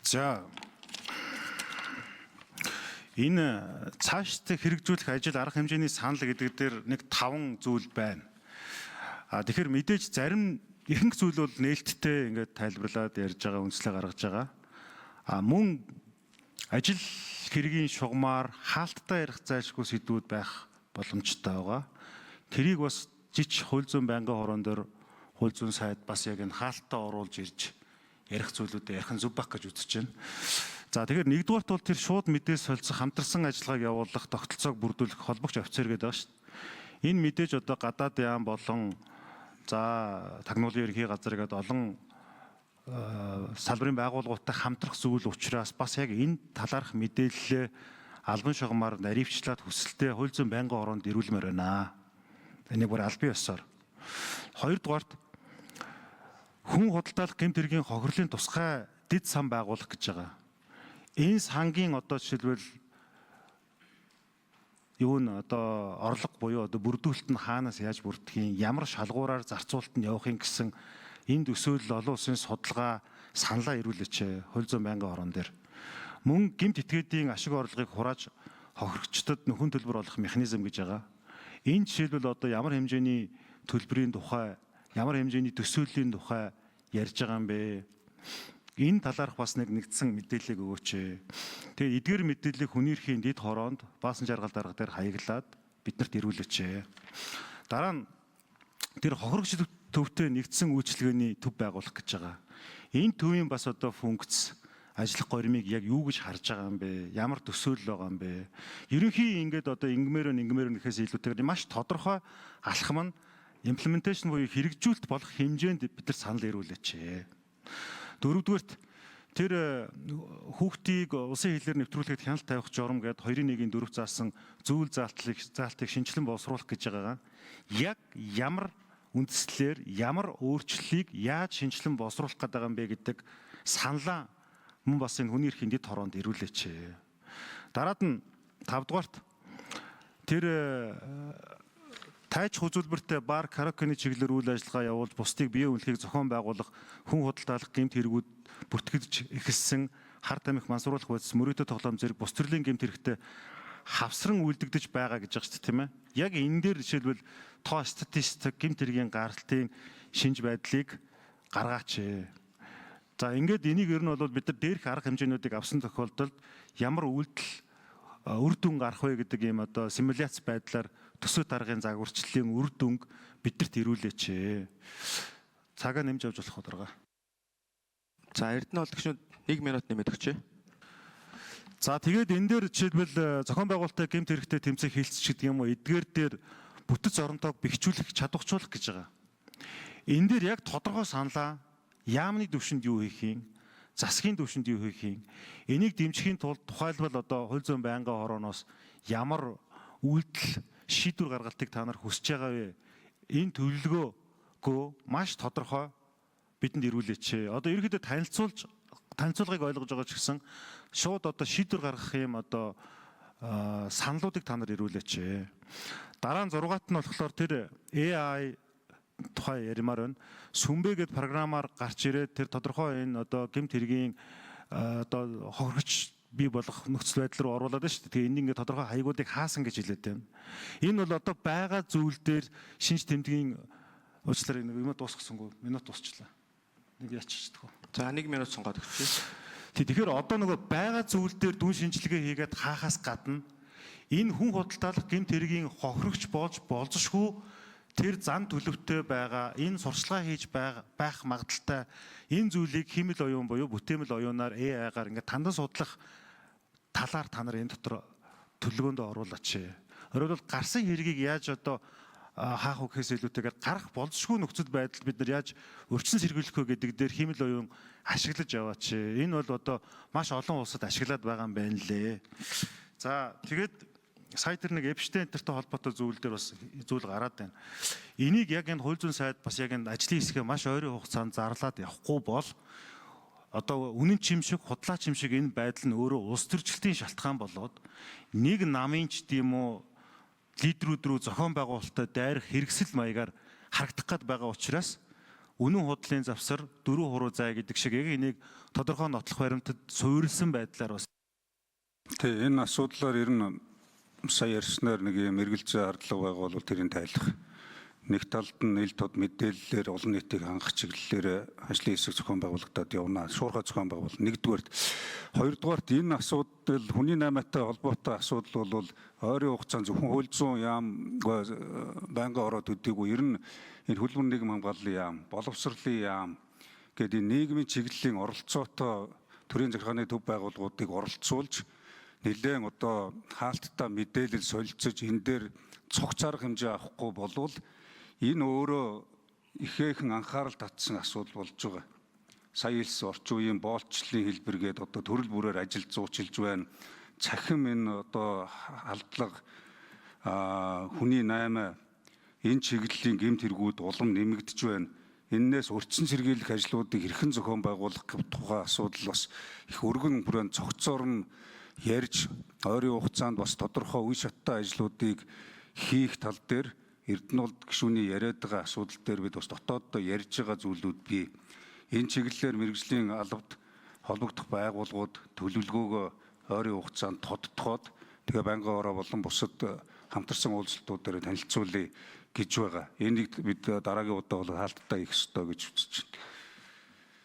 За энэ цаашдаа хэрэгжүүлэх ажил арга хэмжээний санал гэдэг дээр нэг 5 зүйл байна. Тэгэхээр мэдээж зарим ихэнх зүйл бол нээлттэй ингээд тайлбарлаад ярьж байгаа, үндэслэл гаргаж байгаа. Мөн ажил хэргийн шугамар хаалттай ярих зайлшгүй сэдвүүд байх боломжтой байгаа. Тэрийг бас жиж хууль зүйн байнгын хорон дээр хууль зүйн сайд бас яг энэ хаалттай оруулж ирж ярих зүйлүүдэд ярих нь зөв байх гэж үзэж байна. За тэгэхээр нэгдүгээрт бол тэр шууд мэдээс солилцох хамтарсан ажиллагааг явуулах тогтолцоог бүрдүүлэх холбогч офицер гэдэг байгаа шүү дээ. Энэ мэдээж одоо гадаад яам болон за тагнуулын ерхий газар гэдэг олон салбарын байгууллагуудтай хамтрах зүйл учраас бас яг энэ талаарх мэдээлэлээ албан шугамар наривчлаад хүсэлтэд хууль зүйн байнгын хороонд ирүүлмээр байна. Энийг бүр албан ёсоор. Хоёрдугаарт хүн худалдаалах гэмт хэргийн хохирлын тусгай дэд сан байгуулах гэж байгаа. Энэ сангийн одоо жишээлбэл юу н одоо орлого буюу одоо бүрдүүлэлт нь хаанаас яаж бүрдэх юм, ямар шалгуураар зарцуулалт нь явахын гэсэн энэ төсөөлөл олон улсын судалгаа саналаа ирүүлээч хууль зүйн байнгын хорон дээр. Мөн гэмт этгээдийн ашиг орлогыг хурааж хохирогчдод нөхөн төлбөр олох механизм гэж байгаа. Энэ жишээлбэл одоо ямар хэмжээний төлбөрийн тухай, ямар хэмжээний төсөөллийн тухай ярьж байгаа юм бэ? Энэ талаарх бас нэгдсэн мэдээллийг өгөөч. Тэгээ эдгээр мэдээллийг хүний эрхийн дэд хороонд баасан жаргал дарга дээр хаяглаад биднэрт ирүүлээч. Дараа нь тэр хохирогч төвтэй нэгдсэн үйлчилгээний төв байгуулах гэж байгаа. Энэ төвийн бас одоо функц, ажиллах горимыг яг юу гэж харж байгаа юм бэ? Ямар төсөөлөл байгаа юм бэ? Ерөнхий ингээд одоо ингмээр гэхээс илүүтэйгээр маш тодорхой алхам нь имплементашн буюу хэрэгжүүлэлт болох хэмжээнд бид нар санал ирүүлээч. Дөрөвдүгээрт тэр хүүхдийг улсын хилээр нэвтрүүлэхэд хяналт тавих журам гэдэг 2.1-4 заасан зүйл заалтыг шинжилэн боловсруулах гэж байгаа. Яг ямар үндслээр ямар өөрчлөлийг яаж шинжилэн боловсруулах гэдэг юм бэ гэдэг саналаа мөн бас энэ хүний эрхийн дэд хороонд ирүүлээч. Дараад нь 5 дугаарт тэр тайч хүзүүлбэртэй бар караокены чиглэлээр үйл ажиллагаа явуулж бусдыг биеийн үнэлэхийг зохион байгуулах, хүн худалдаалах гэмт хэрэгүүд бүртгэж эхэлсэн хар тамхи мансууруулах бодис, мөрөөдө тоглоом зэрэг бус төрлийн гэмт хэрэгтэй хавсран үлдэгдэж байгаа гэж байгаа шүү дээ, тийм ээ. Яг энэ дээр жишээлбэл тоо статистик гэмт хэргийн гаралтын шинж байдлыг гаргаач. За ингээд энийг ер нь бол бид нар дээрх арга хэмжээнүүдийг авсан тохиолдолд ямар үйлдэл үр дүн гарах вэ гэдэг ийм одоо симуляц байдлаар төсөө даргын загварчлалын үр дүнг бидэрт ирүүлээч. Цагаа нэмж авч болох удиргаа. За Эрдэнэ олдогчнууд 1 минут нэмээд өгчээ. За тэгээд энэ дээр жишээлбэл зохион байгуулалттай гэмт хэрэгтэй тэмцэх хилцч гэдэг юм уу эдгээр дээр бүтэц оронтойг бэхжүүлэх, чадварчуулах гэж байгаа. Энэ дээр яг тодорхой саналаа яамны түвшинд юу хийх юм, засгийн түвшинд юу хийх юм, энийг дэмжихийн тулд тухайлбал одоо хууль зүйн байнгын хорооноос ямар үйлдэл шийдвэр гаргалтыг та нар хүсэж байгаа вэ? Энэ төлөвлөгөөгөө маш тодорхой бидэнд ирүүлээч. Одоо ерөнхийдөө танилцуулгыг ойлгож байгаа ч гэсэн шууд одоо шийдвэр гаргах юм одоо саналуудыг та нар ирүүлээч. Дараа нь 6-т нь болохоор тэр AI тухай ярмаар байна. Сүмбэ гэдэг програмаар гарч ирээд тэр тодорхой энэ одоо гэмт хэргийн одоо хохирогч бий болох нөхцөл байдал руу оруулаад байна шүү дээ. Тэгээ энийг ингээд тодорхой хаягуудыг хаасан гэж хэлээд байна. Энэ бол одоо байгаа зүйл дээр шинж тэмдгийн уучлаарай нэг юм дуусгасангүй. Минут дуусчлаа. Нэг яччихдаг. За 1 минут сонгоод өгчээ. Тэгэхээр одоо нөгөө байгаа зүйл дээр дүн шинжилгээ хийгээд хаахаас гадна энэ хүн худалдаалах гэмт хэргийн хохирогч болж болзошгүй тэр зан төлөвтэй байгаа энэ сурчлагаа хийж байх магадaltaй энэ зүйлийг химэл оюун буюу бүтээмэл оюунаар AI-гаар ингээд тандан судлах талаар та нар энэ дотор төлөвлөгөөнд оруулаач. Өөрөөр хэлбэл гарсан хэргийг яаж одоо хаах үг гэхээс илүүтэйгээр гарах болзошгүй нөхцөл байдал бид нар яаж өрчсөн сэргийлэх вэ гэдэг дээр химэл оюун ашиглаж яваач. Энэ бол одоо маш олон улсад ашиглаад байгаа юм байна лээ. За тэгээд сая тэр нэг Эпштейн энтертэй холбоотой зүйл дээр бас зүйл гараад байна. Энийг яг энэ хууль зүйн сайд бас яг энэ ажлын хэсгээ маш ойрын хугацаанд зарлаад явахгүй бол одоо үнэн чимшиг, худлаа чимшиг энэ байдал нь өөрөө улс төрчлөлтийн шалтгаан болоод нэг намын ч тийм үү лидерүүд рүү зохион байгуулалтад дайрах хэрэгсэл маягаар харагдах гээд байгаа учраас үнэн худлын завсар, дөрвөн хуруу зай гэдэг шиг яг энийг тодорхой нотлох баримтад суурилсан байдлаар бас Тэ энэ асуудлаар ер нь сая ярьснаар нэг юм эргэлзээ ардлага байгаа бол тэрийг тайлах. Нэг талд нь ил тод мэдээллээр олон нийтийг хангах чиглэлээр ажлын хэсэг зохион байгуулагдаад явна. Шуурхай зохион байгуул. Нэгдүгээрт, хоёрдугаарт энэ асуудал хүний наймаатай холбоотой асуудал бол ойрын хугацаанд зөвхөн хууль зүйн яам байнгын ороод үдээгүй. Ер нь энэ хөлбөмбөг нийгэм хамгааллын яам, боловсролын яам гэдэг нийгмийн чиглэлийн оролцоотой төрийн захиргааны төв байгууллагуудыг оролцуулж нэлээд одоо хаалттай мэдээлэл солилцож энэ дээр цогц арга хэмжээ авахгүй болвол энэ өөрөө ихээхэн анхаарал татсан асуудал болж байгаа. Сая хэлсэн орчин үеийн боолчлын хэлбэргээд одоо төрөл бүрээр ажил зуучилж байна. Цахим энэ одоо алдлага хүний наймаа энэ чиглэлийн гэмт хэрэгүүд улам нэмэгдэж байна. Эннээс урьдчилан сэргийлэх ажлуудыг хэрхэн зохион байгуулах гэх тухай асуудал бас их өргөн бүрэн цогцоор нь ярьж ойрын хугацаанд бас тодорхой үе шаттай ажлуудыг хийх тал дээр Эрдэнэт гишүүний яриад байгаа асуудал дээр бид бас дотооддоо ярьж байгаа зүйлүүд бий. Энэ чиглэлээр мэргэжлийн албад холбогдох байгууллагууд төлөвлөгөөгөө ойрын хугацаанд тодтогоод тэгээ байнгын ороо болон бусад хамтарсан уулзалтууд дээр танилцуулъя гэж байгаа. Энийг бид дараагийн удаа бол хаалттай хийх ёстой гэж үзэж байна.